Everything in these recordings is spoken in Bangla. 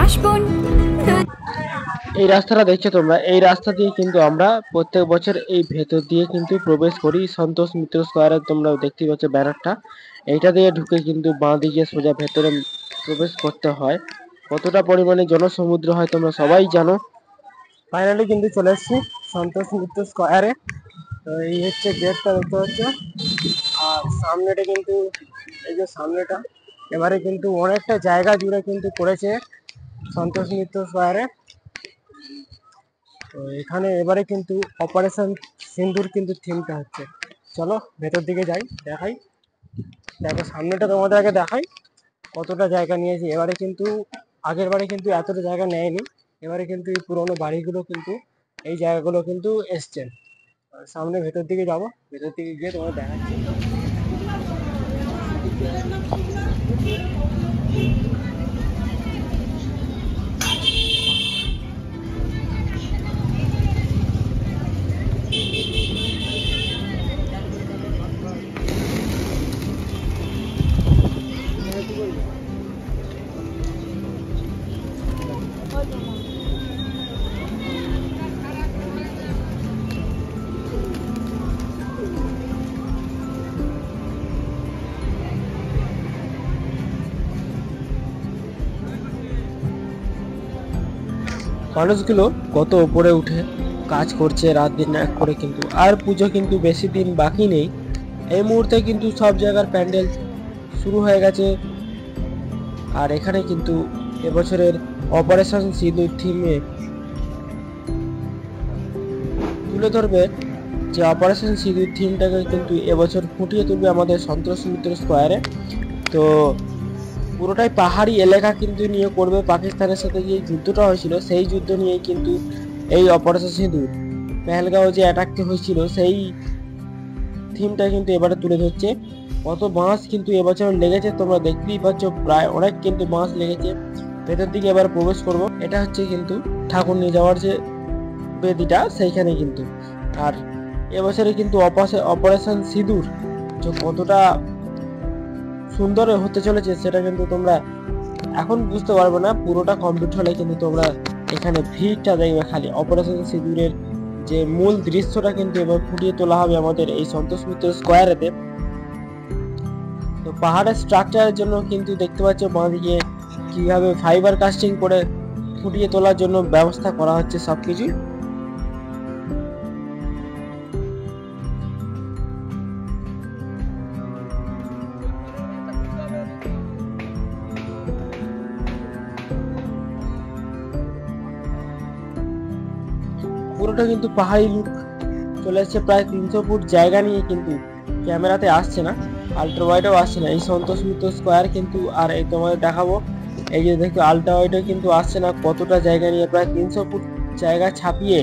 রাসবন। এই রাস্তাটা দেখছো তোমরা, এই রাস্তা দিয়ে কিন্তু আমরা প্রত্যেক বছর এই ভেতর দিয়ে কিন্তু প্রবেশ করি সন্তোষ মিত্র স্কয়ারে। তোমরা দেখতে পাচ্ছ ব্যানারটা, এইটা দিয়ে ঢুকে কিন্তু বাঁ দিকে সোজা ভেতরে প্রবেশ করতে হয়। কতটা পরিমাণে জনসমুদ্র হয় তোমরা সবাই জানো। ফাইনালি কিন্তু চলে এসেছি সন্তোষ মিত্র স্কয়ারে। তো এই হচ্ছে গেটটা দেখতে পাচ্ছ, আর সামনেটা কিন্তু এই যে সামনেটা এবারে কিন্তু অনেকটা জায়গা জুড়ে কিন্তু করেছে সন্তোষ মিত্র স্কয়ারে। তো এখানে এবারে কিন্তু অপারেশন সিন্দুর কিন্তু থিমটা হচ্ছে। চলো ভেতর দিকে যাই, দেখাই। দেখো সামনেটা তোমাদের আগে দেখাই কতটা জায়গা নিয়েছি। এবারে কিন্তু আগের বারে কিন্তু এতটা জায়গা নেয়নি, এবারে কিন্তু এই পুরোনো বাড়িগুলো কিন্তু এই জায়গাগুলো কিন্তু এসছে। সামনে ভেতর দিকে যাবো, ভেতর দিকে গিয়ে তোমাদের দেখাচ্ছি। মানুষগুলো কত উপরে উঠে কাজ করছে রাত দিন এক করে কিন্তু। আর পুজো কিন্তু বেশি দিন বাকি নেই, এই মুহূর্তে কিন্তু সব জায়গার প্যান্ডেল শুরু হয়ে গেছে। আর এখানে কিন্তু এবছরের অপারেশন সিঁদুর থিমে তুলে ধরবে, যে অপারেশন সিঁদুর থিমটাকে কিন্তু এবছর ফুটিয়ে তুলবে আমাদের সন্তোষ মিত্র স্কয়ারে। তো পুরোটাই পাহাড়ি এলাকা কিন্তু নিয়ে করবে। পাকিস্তানের সাথে যে যুদ্ধটা হয়েছিল সেই যুদ্ধ নিয়েই কিন্তু এই অপারেশন সিঁদুর, পেহেলগাঁও যে অ্যাটাকটি হয়েছিল সেই থিমটা কিন্তু এবারে তুলে ধরছে। কত বাঁশ কিন্তু এবছর লেগেছে তোমরা দেখতেই পাচ্ছ, প্রায় অনেক কিন্তু বাঁশ লেগেছে। ভেতর দিকে এবার প্রবেশ করব। এটা হচ্ছে কিন্তু ঠাকুর নিয়ে যাওয়ার যে বেদিটা সেইখানে কিন্তু। আর এবছরে কিন্তু অপারেশন সিঁদুর যে কতটা সুন্দর হতে চলেছে সেটা কিন্তু তোমরা এখন বুঝতে পারবে না, পুরোটা কমপ্লিট হলে কিন্তু তোমরা এখানে ভিড়টা দেখবে খালি। অপারেশন সিঁদুরের যে মূল দৃশ্যটা কিন্তু এবার ফুটিয়ে তোলা হবে আমাদের এই সন্তোষ মিত্র স্কয়ারেতে। তো পাহাড়ের স্ট্রাকচারের জন্য কিন্তু দেখতে পাচ্ছ বাঁদিকে কিভাবে ফাইবার কাস্টিং করে ফুটিয়ে তোলার জন্য ব্যবস্থা করা হচ্ছে সবকিছু। পুরোটা কিন্তু পাহাড়ি লুক চলে এসছে, প্রায় 300 ফুট জায়গা নিয়ে কিন্তু। ক্যামেরাতে আসছে না, আল্ট্রা ওয়াইডও আসছে না এই সন্তোষ মিত্র স্কয়ার কিন্তু। আর এই তোমাদের দেখাবো, এই যে দেখো আল্ট্রা ওয়াইডও কিন্তু আসছে না, কতটা জায়গা নিয়ে প্রায় 300 ফুট জায়গা ছাপিয়ে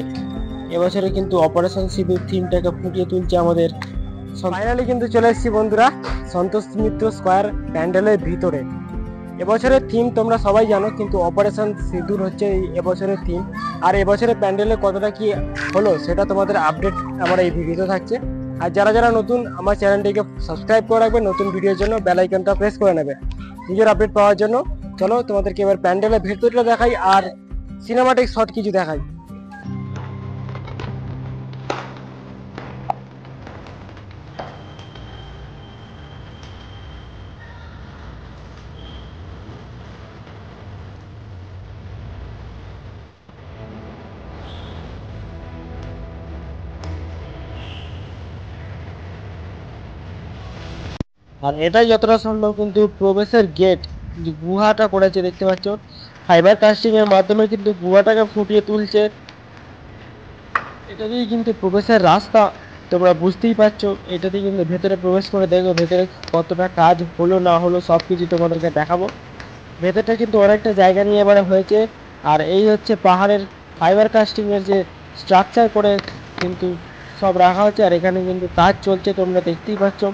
এবছরে কিন্তু অপারেশন সিঁদুর থিমটাকে ফুটিয়ে তুলছে আমাদের। ফাইনালি কিন্তু চলে এসেছি বন্ধুরা সন্তোষ মিত্র স্কয়ার প্যান্ডেলের ভিতরে। এবছরের থিম তোমরা সবাই জানো, কিন্তু অপারেশন সিঁদুর হচ্ছে এবছরের থিম। আর এবছরের প্যান্ডেলে কতটা কি হলো সেটা তোমাদের আপডেট আমার এই ভিডিওতে থাকছে। আর যারা যারা নতুন আমার চ্যানেলটিকে সাবস্ক্রাইব করে রাখবে, নতুন ভিডিওর জন্য বেল আইকনটা প্রেস করে নেবে নিজের আপডেট পাওয়ার জন্য। চলো তোমাদেরকে এবার প্যান্ডেলের ভিতরটা দেখাই আর সিনেমাটিক শট কিছু দেখাই। আর এটাই যতটা সম্ভব কিন্তু প্রবেশের গেট, যে গুহাটা করেছে দেখতে পাচ্ছ ফাইবার কাস্টিং এর মাধ্যমে কিন্তু গুহাটাকে ফুটিয়ে তুলছে। এটা দিয়ে কিন্তু প্রবেশের রাস্তা তোমরা বুঝতেই পারছো। এটা দিয়ে কিন্তু ভেতরে প্রবেশ করে দেখো ভেতরে কতটা কাজ হলো না হলো সব কিছু তোমাদেরকে দেখাবো। ভেতরটা কিন্তু অনেকটা জায়গা নিয়ে এবারে হয়েছে। আর এই হচ্ছে পাহাড়ের ফাইবার কাস্টিং এর যে স্ট্রাকচার করে কিন্তু সব রাখা হচ্ছে। আর এখানে কিন্তু কাজ চলছে তোমরা দেখতেই পাচ্ছ,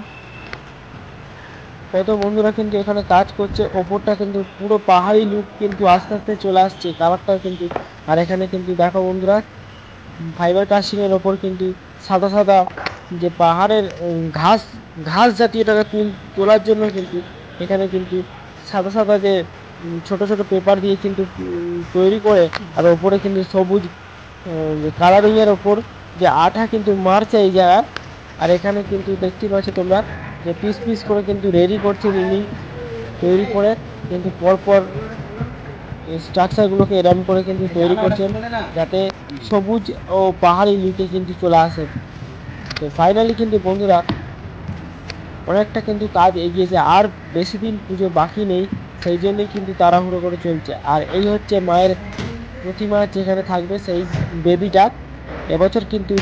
কত বন্ধুরা কিন্তু এখানে কাজ করছে। ওপরটা কিন্তু পুরো পাহাড়ি লুক কিন্তু আস্তে আস্তে চলে আসছে কালারটা কিন্তু। আর এখানে কিন্তু দেখো বন্ধুরা ফাইবার কাস্টিং এর ওপর কিন্তু সাদা সাদা যে পাহাড়ের ঘাস জাতীয়টাকে তোলার জন্য কিন্তু এখানে কিন্তু সাদা সাদা যে ছোট ছোট পেপার দিয়ে কিন্তু তৈরি করে, আর ওপরে কিন্তু সবুজ কালারিং এর ওপর যে আঠা কিন্তু মারছে এই জায়গায়। আর এখানে কিন্তু দেখতে পাচ্ছ তোমরা যে পিস পিস করে কিন্তু রেডি করছে ইনি, তৈরি করে কিন্তু পরপর স্ট্রাকচারগুলোকে এরম করে কিন্তু তৈরি করছেন যাতে সবুজ ও পাহাড়ি লুকে কিন্তু চলে আসে। তো ফাইনালি কিন্তু বন্ধুরা অনেকটা কিন্তু কাজ এগিয়েছে, আর বেশি দিন পুজো বাকি নেই, সেই জন্যই কিন্তু তাড়াহুড়ো করে চলছে। আর এই হচ্ছে মায়ের প্রতিমা যেখানে থাকবে সেই বেদিটা। এবছর কিন্তু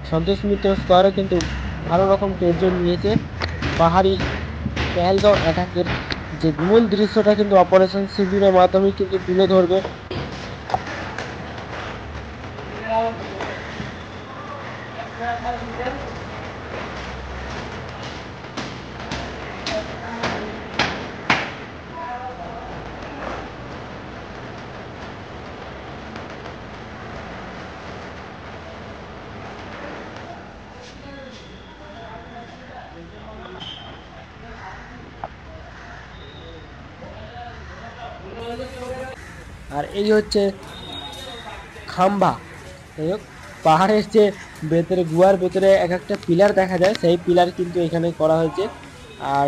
সন্তোষ মিত্র স্কোয়ারে কিন্তু ভালো রকম তোড়জোড় নিয়েছে। পাহাড়ি পেহেলগাঁও অ্যাটাকের যে মূল দৃশ্যটা কিন্তু অপারেশন সিঁদুরের মাধ্যমে কিন্তু তুলে ধরবে। আর এই হচ্ছে খাম্বা। যাই হোক, পাহাড়ের যে ভেতরে গুহার ভেতরে এক একটা পিলার দেখা যায়, সেই পিলার কিন্তু এখানে করা হয়েছে। আর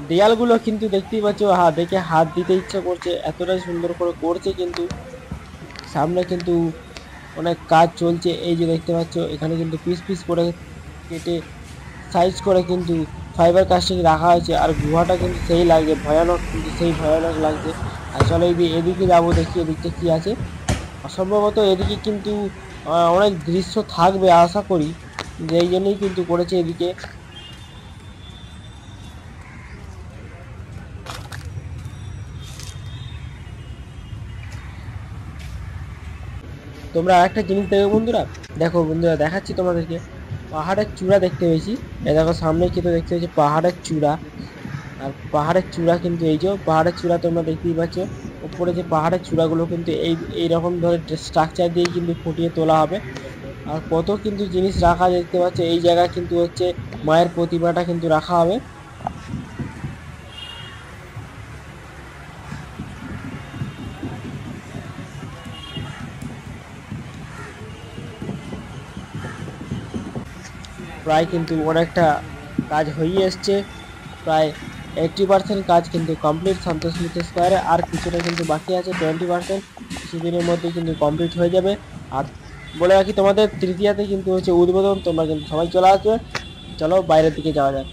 দেয়ালগুলো কিন্তু দেখতেই পাচ্ছ, দেখে হাত দিতে ইচ্ছা করছে, এতটাই সুন্দর করে করছে। কিন্তু সামনে কিন্তু অনেক কাজ চলছে। এই যে দেখতে পাচ্ছ এখানে কিন্তু পিস পিস করে কেটে সাইজ করে কিন্তু ফাইবার কাস্টিং রাখা হয়েছে। আর গুহাটা কিন্তু সেই লাগছে ভয়ানক, কিন্তু সেই ভয়ানক লাগছে। আর চলো এদিকে যাবো, দেখি এদিকটা কি আছে। সম্ভবত এদিকে কিন্তু অনেক দৃশ্য থাকবে আশা করি, যে এই জন্যই কিন্তু করেছে এদিকে। তোমরা আরেকটা জিনিস দেখো বন্ধুরা, দেখো বন্ধুরা দেখাচ্ছি তোমাদেরকে, পাহাড়ের চূড়া দেখতে পেয়েছি। এই দেখো সামনে কিন্তু দেখতে পেয়েছি পাহাড়ের চূড়া। আর পাহাড়ের চূড়া কিন্তু এই যে পাহাড়ের চূড়া তোমরা দেখতেই পাচ্ছ, উপরে যে পাহাড়ের চূড়াগুলো কিন্তু এই রকম ধরে স্ট্রাকচার দিয়ে কিন্তু ফুটিয়ে তোলা হবে। আর কত কিন্তু জিনিস রাখা দেখতে পাচ্ছ। এই জায়গায় কিন্তু হচ্ছে মায়ের প্রতিমাটা কিন্তু রাখা হবে। প্রায় কিন্তু অনেকটা কাজ হয়ে এসছে, প্রায় 80% কাজ কিন্তু কমপ্লিট সন্তোষ মিত্র স্কোয়ারে। আর কিছুটা কিন্তু বাকি আছে 20%, কিছুদিনের মধ্যে কিন্তু কমপ্লিট হয়ে যাবে। আর বলে রাখি তোমাদের তৃতীয়াতে কিন্তু হচ্ছে উদ্বোধন, তোমরা কিন্তু সবাই চলে আসবে। চলো বাইরের দিকে যাওয়া যাক।